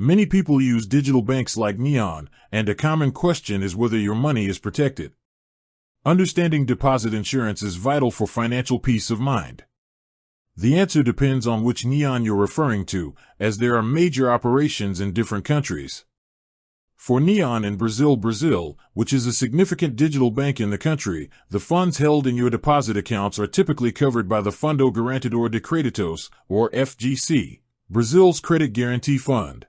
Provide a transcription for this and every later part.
Many people use digital banks like Neon, and a common question is whether your money is protected. Understanding deposit insurance is vital for financial peace of mind. The answer depends on which Neon you're referring to, as there are major operations in different countries. For Neon in Brazil, which is a significant digital bank in the country, the funds held in your deposit accounts are typically covered by the Fundo Garantidor de Creditos, or FGC, Brazil's credit guarantee fund.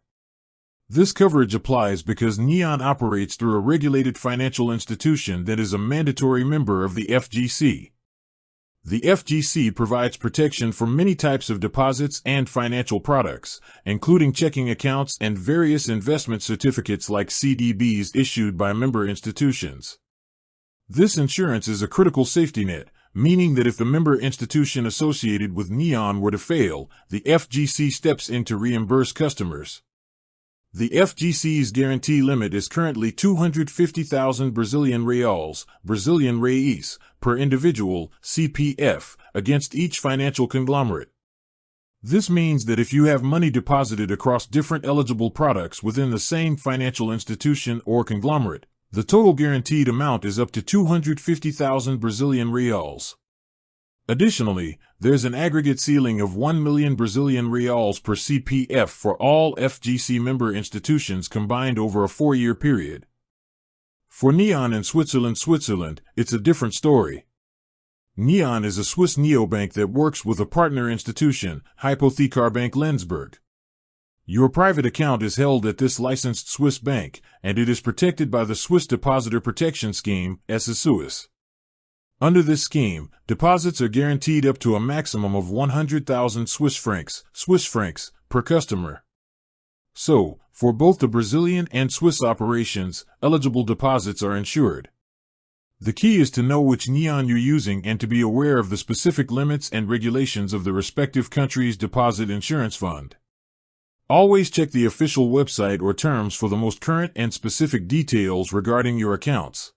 This coverage applies because Neon operates through a regulated financial institution that is a mandatory member of the FGC. The FGC provides protection for many types of deposits and financial products, including checking accounts and various investment certificates like CDBs issued by member institutions. This insurance is a critical safety net, meaning that if the member institution associated with Neon were to fail, the FGC steps in to reimburse customers. The FGC's guarantee limit is currently 250,000 Brazilian reais, per individual, CPF, against each financial conglomerate. This means that if you have money deposited across different eligible products within the same financial institution or conglomerate, the total guaranteed amount is up to 250,000 Brazilian reais. Additionally, there's an aggregate ceiling of 1 million Brazilian reais per CPF for all FGC member institutions combined over a 4-year period. For Neon in Switzerland, it's a different story. Neon is a Swiss neobank that works with a partner institution, Hypothekarbank Lenzburg. Your private account is held at this licensed Swiss bank, and it is protected by the Swiss Depositor Protection Scheme, SSUS. Under this scheme, deposits are guaranteed up to a maximum of 100,000 Swiss francs, per customer. So, for both the Brazilian and Swiss operations, eligible deposits are insured. The key is to know which Neon you're using and to be aware of the specific limits and regulations of the respective country's deposit insurance fund. Always check the official website or terms for the most current and specific details regarding your accounts.